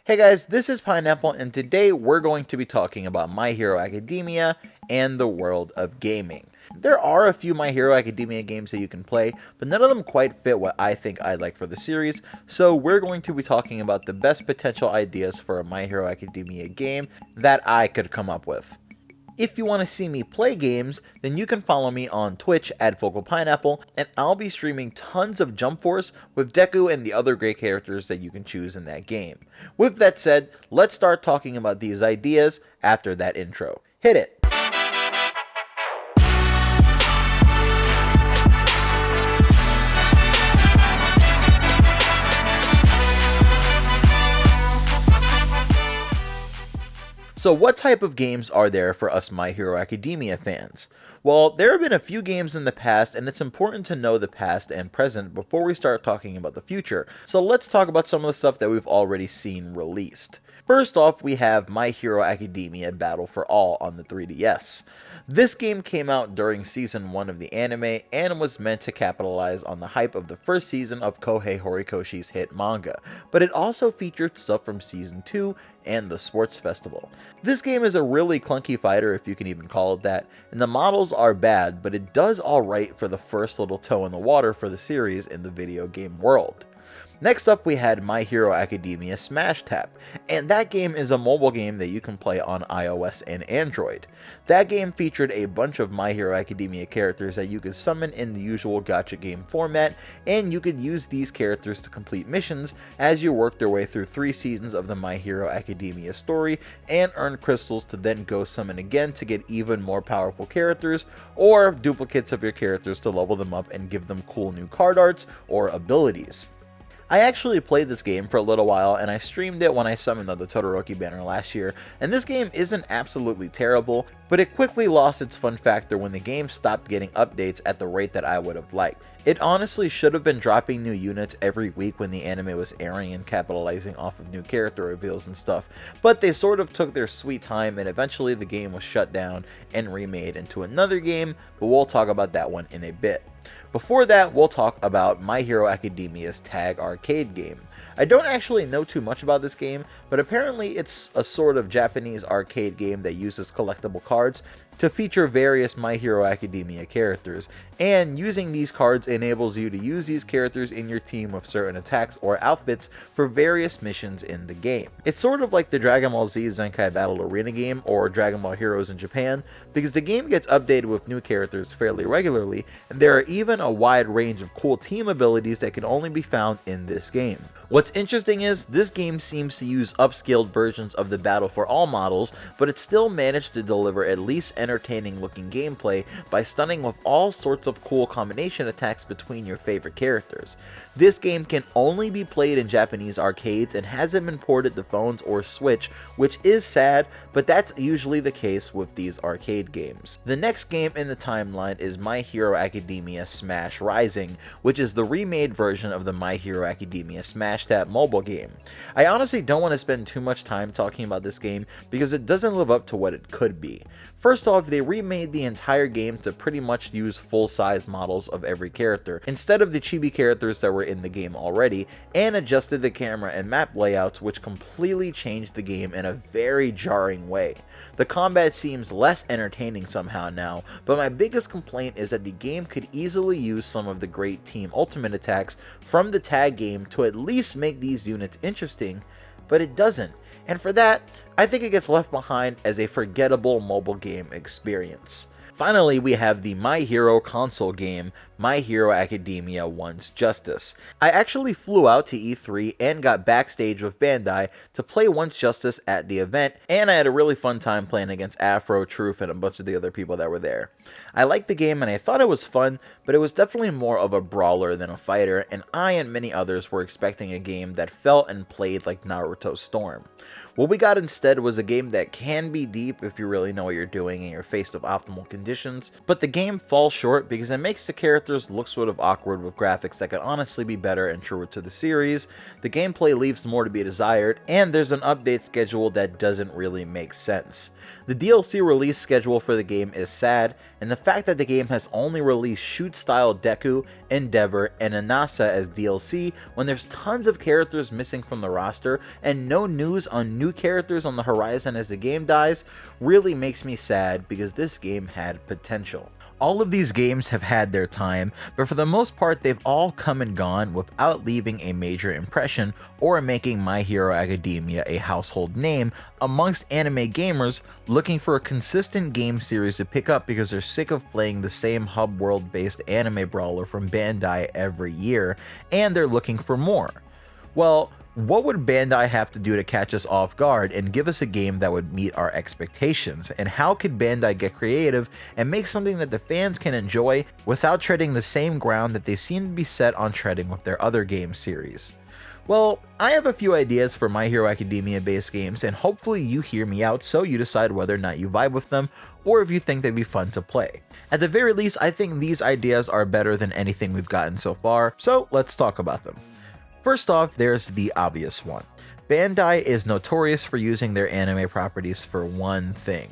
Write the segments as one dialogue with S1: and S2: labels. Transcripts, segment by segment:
S1: Hey guys, this is Pineapple, and today we're going to be talking about My Hero Academia and the world of gaming. There are a few My Hero Academia games that you can play, but none of them quite fit what I think I'd like for the series, so we're going to be talking about the best potential ideas for a My Hero Academia game that I could come up with. If you want to see me play games, then you can follow me on Twitch at VocalPineapple, and I'll be streaming tons of Jump Force with Deku and the other great characters that you can choose in that game. With that said, let's start talking about these ideas after that intro. Hit it! So what type of games are there for us My Hero Academia fans? Well, there have been a few games in the past, and it's important to know the past and present before we start talking about the future. So let's talk about some of the stuff that we've already seen released. First off, we have My Hero Academia Battle for All on the 3DS. This game came out during Season 1 of the anime and was meant to capitalize on the hype of the first season of Kohei Horikoshi's hit manga, but it also featured stuff from Season 2 and the Sports Festival. This game is a really clunky fighter, if you can even call it that, and the models are bad, but it does alright for the first little toe in the water for the series in the video game world. Next up, we had My Hero Academia Smash Tap, and that game is a mobile game that you can play on iOS and Android. That game featured a bunch of My Hero Academia characters that you could summon in the usual gacha game format, and you could use these characters to complete missions as you work your way through 3 seasons of the My Hero Academia story, and earn crystals to then go summon again to get even more powerful characters, or duplicates of your characters to level them up and give them cool new card arts or abilities. I actually played this game for a little while, and I streamed it when I summoned the Todoroki banner last year, and this game isn't absolutely terrible, but it quickly lost its fun factor when the game stopped getting updates at the rate that I would have liked. It honestly should have been dropping new units every week when the anime was airing and capitalizing off of new character reveals and stuff, but they sort of took their sweet time and eventually the game was shut down and remade into another game, but we'll talk about that one in a bit. Before that, we'll talk about My Hero Academia's Tag arcade game. I don't actually know too much about this game, but apparently it's a sort of Japanese arcade game that uses collectible cards to feature various My Hero Academia characters, and using these cards enables you to use these characters in your team with certain attacks or outfits for various missions in the game. It's sort of like the Dragon Ball Z Zenkai Battle Arena game or Dragon Ball Heroes in Japan, because the game gets updated with new characters fairly regularly, and there are even a wide range of cool team abilities that can only be found in this game. What's interesting is, this game seems to use upscaled versions of the Battle for All models, but it still managed to deliver at least entertaining looking gameplay by stunning with all sorts of cool combination attacks between your favorite characters. This game can only be played in Japanese arcades and hasn't been ported to phones or Switch, which is sad, but that's usually the case with these arcade games. The next game in the timeline is My Hero Academia Smash Rising, which is the remade version of the My Hero Academia Smash Tap mobile game. I honestly don't want to spend too much time talking about this game because it doesn't live up to what it could be. First off, they remade the entire game to pretty much use full-size models of every character, instead of the chibi characters that were in the game already, and adjusted the camera and map layouts, which completely changed the game in a very jarring way. The combat seems less entertaining somehow now, but my biggest complaint is that the game could easily use some of the great team ultimate attacks from the tag game to at least make these units interesting, but it doesn't. And for that, I think it gets left behind as a forgettable mobile game experience. Finally, we have the My Hero console game, My Hero Academia One's Justice. I actually flew out to E3 and got backstage with Bandai to play One's Justice at the event, and I had a really fun time playing against Afro, Truth, and a bunch of the other people that were there. I liked the game and I thought it was fun, but it was definitely more of a brawler than a fighter, and I and many others were expecting a game that felt and played like Naruto Storm. What we got instead was a game that can be deep if you really know what you're doing and you're faced with optimal conditions, additions, but the game falls short because it makes the characters look sort of awkward with graphics that could honestly be better and truer to the series, the gameplay leaves more to be desired, and there's an update schedule that doesn't really make sense. The DLC release schedule for the game is sad, and the fact that the game has only released shoot-style Deku, Endeavor, and Anasa as DLC when there's tons of characters missing from the roster and no news on new characters on the horizon as the game dies really makes me sad because this game had potential. All of these games have had their time, but for the most part they've all come and gone without leaving a major impression or making My Hero Academia a household name amongst anime gamers looking for a consistent game series to pick up because they're sick of playing the same hub world based anime brawler from Bandai every year, and they're looking for more. Well, what would Bandai have to do to catch us off guard and give us a game that would meet our expectations? And how could Bandai get creative and make something that the fans can enjoy without treading the same ground that they seem to be set on treading with their other game series? Well, I have a few ideas for My Hero Academia based games, and hopefully you hear me out so you decide whether or not you vibe with them or if you think they'd be fun to play. At the very least, I think these ideas are better than anything we've gotten so far, so let's talk about them. First off, there's the obvious one. Bandai is notorious for using their anime properties for one thing: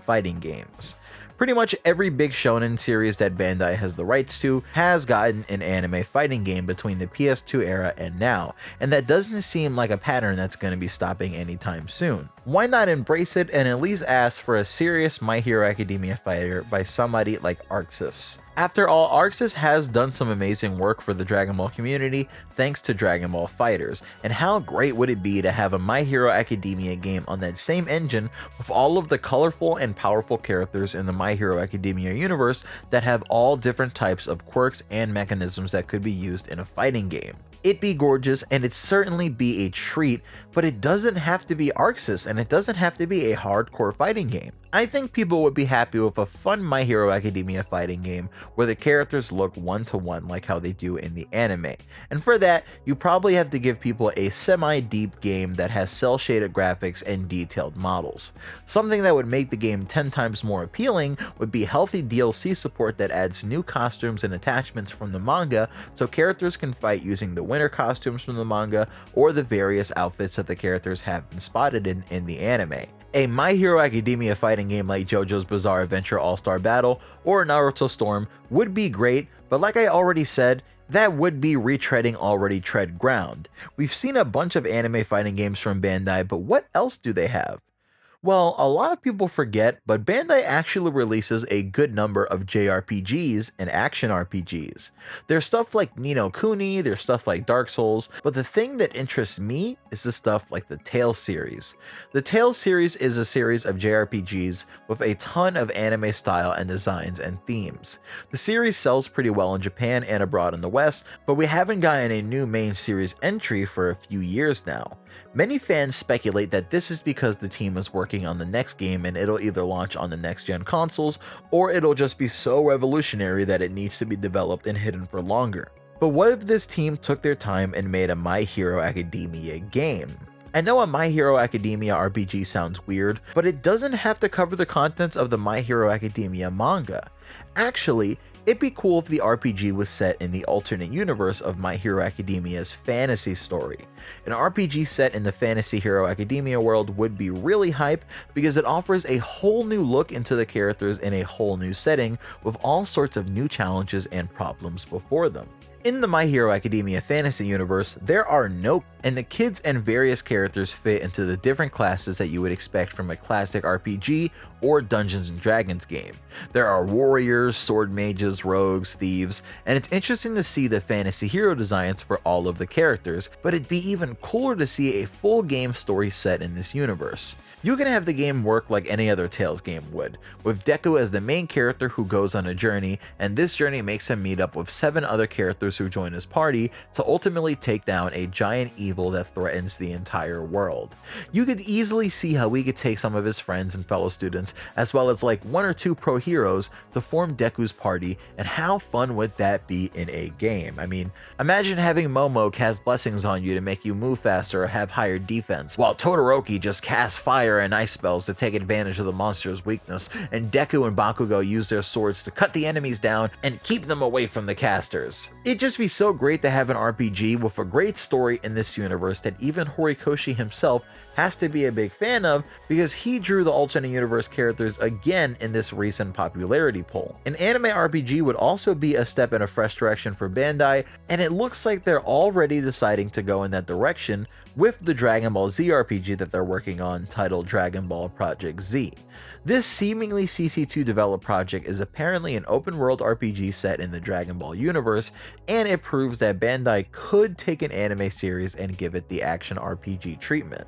S1: fighting games. Pretty much every big shonen series that Bandai has the rights to has gotten an anime fighting game between the PS2 era and now, and that doesn't seem like a pattern that's going to be stopping anytime soon. Why not embrace it and at least ask for a serious My Hero Academia fighter by somebody like Arxis? After all, Arxis has done some amazing work for the Dragon Ball community thanks to Dragon Ball FighterZ, and how great would it be to have a My Hero Academia game on that same engine with all of the colorful and powerful characters in the My Hero Academia universe that have all different types of quirks and mechanisms that could be used in a fighting game. It'd be gorgeous, and it'd certainly be a treat, but it doesn't have to be Arxis, and it doesn't have to be a hardcore fighting game. I think people would be happy with a fun My Hero Academia fighting game where the characters look one-to-one like how they do in the anime. And for that, you probably have to give people a semi-deep game that has cel-shaded graphics and detailed models. Something that would make the game 10 times more appealing would be healthy DLC support that adds new costumes and attachments from the manga so characters can fight using the winter costumes from the manga or the various outfits that the characters have been spotted in the anime. A My Hero Academia fighting game like JoJo's Bizarre Adventure All-Star Battle or Naruto Storm would be great, but like I already said, that would be retreading already tread ground. We've seen a bunch of anime fighting games from Bandai, but what else do they have? Well, a lot of people forget, but Bandai actually releases a good number of JRPGs and action RPGs. There's stuff like Ni no Kuni, there's stuff like Dark Souls, but the thing that interests me is the stuff like the Tales series. The Tales series is a series of JRPGs with a ton of anime style and designs and themes. The series sells pretty well in Japan and abroad in the West, but we haven't gotten a new main series entry for a few years now. Many fans speculate that this is because the team is working on the next game and it'll either launch on the next gen consoles or it'll just be so revolutionary that it needs to be developed and hidden for longer. But what if this team took their time and made a My Hero Academia game? I know a My Hero Academia RPG sounds weird, but it doesn't have to cover the contents of the My Hero Academia manga. Actually, it'd be cool if the RPG was set in the alternate universe of My Hero Academia's fantasy story. An RPG set in the Fantasy Hero Academia world would be really hype because it offers a whole new look into the characters in a whole new setting with all sorts of new challenges and problems before them. In the My Hero Academia fantasy universe, there are no, and the kids and various characters fit into the different classes that you would expect from a classic RPG or Dungeons & Dragons game. There are warriors, sword mages, rogues, thieves, and it's interesting to see the fantasy hero designs for all of the characters, but it'd be even cooler to see a full game story set in this universe. You can have the game work like any other Tales game would, with Deku as the main character who goes on a journey, and this journey makes him meet up with 7 other characters characters who join his party to ultimately take down a giant evil that threatens the entire world. You could easily see how we could take some of his friends and fellow students, as well as like 1 or 2 pro heroes, to form Deku's party, and how fun would that be in a game? I mean, imagine having Momo cast blessings on you to make you move faster or have higher defense, while Todoroki just casts fire and ice spells to take advantage of the monster's weakness, and Deku and Bakugo use their swords to cut the enemies down and keep them away from the casters. It'd just be so great to have an RPG with a great story in this universe that even Horikoshi himself has to be a big fan of, because he drew the alternate universe characters again in this recent popularity poll. An anime RPG would also be a step in a fresh direction for Bandai, and it looks like they're already deciding to go in that direction with the Dragon Ball Z RPG that they're working on, titled Dragon Ball Project Z. This seemingly CC2 developed project is apparently an open world RPG set in the Dragon Ball universe, and it proves that Bandai could take an anime series and give it the action RPG treatment.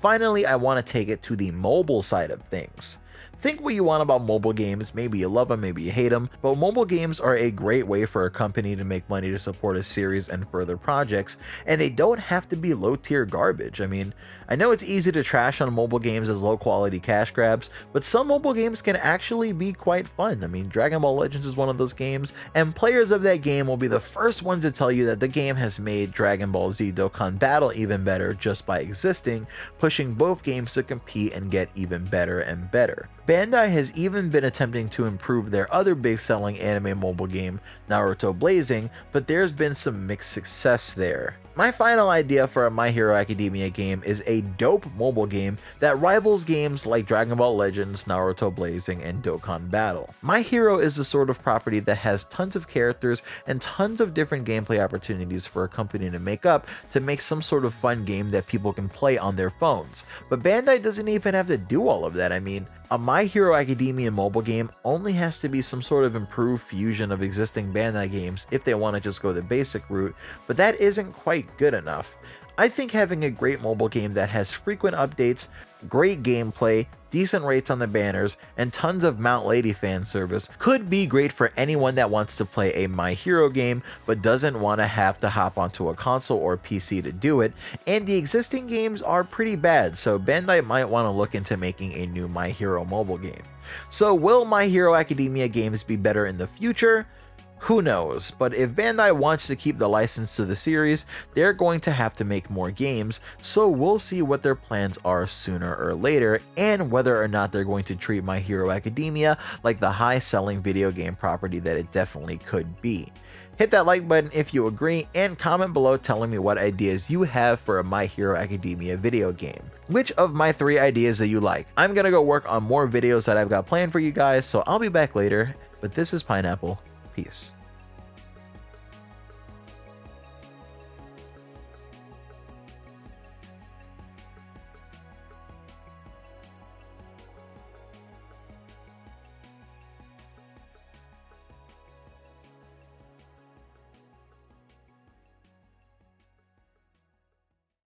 S1: Finally, I want to take it to the mobile side of things. Think what you want about mobile games, maybe you love them, maybe you hate them, but mobile games are a great way for a company to make money to support a series and further projects, and they don't have to be low tier garbage. I mean, I know it's easy to trash on mobile games as low quality cash grabs, but some mobile games can actually be quite fun. I mean, Dragon Ball Legends is one of those games, and players of that game will be the first ones to tell you that the game has made Dragon Ball Z Dokkan Battle even better just by existing, pushing both games to compete and get even better and better. Bandai has even been attempting to improve their other big selling anime mobile game, Naruto Blazing, but there's been some mixed success there. My final idea for a My Hero Academia game is a dope mobile game that rivals games like Dragon Ball Legends, Naruto Blazing, and Dokkan Battle. My Hero is the sort of property that has tons of characters and tons of different gameplay opportunities for a company to make some sort of fun game that people can play on their phones. But Bandai doesn't even have to do all of that. I mean, a My Hero Academia mobile game only has to be some sort of improved fusion of existing Bandai games if they want to just go the basic route, but that isn't quite good enough. I think having a great mobile game that has frequent updates, great gameplay, decent rates on the banners, and tons of Mount Lady fan service could be great for anyone that wants to play a My Hero game but doesn't want to have to hop onto a console or PC to do it, and the existing games are pretty bad, so Bandai might want to look into making a new My Hero mobile game. So will My Hero Academia games be better in the future? Who knows, but if Bandai wants to keep the license to the series, they're going to have to make more games, so we'll see what their plans are sooner or later, and whether or not they're going to treat My Hero Academia like the high-selling video game property that it definitely could be. Hit that like button if you agree, and comment below telling me what ideas you have for a My Hero Academia video game. Which of my 3 ideas that you like? I'm gonna go work on more videos that I've got planned for you guys, so I'll be back later, but this is Pineapple. Peace.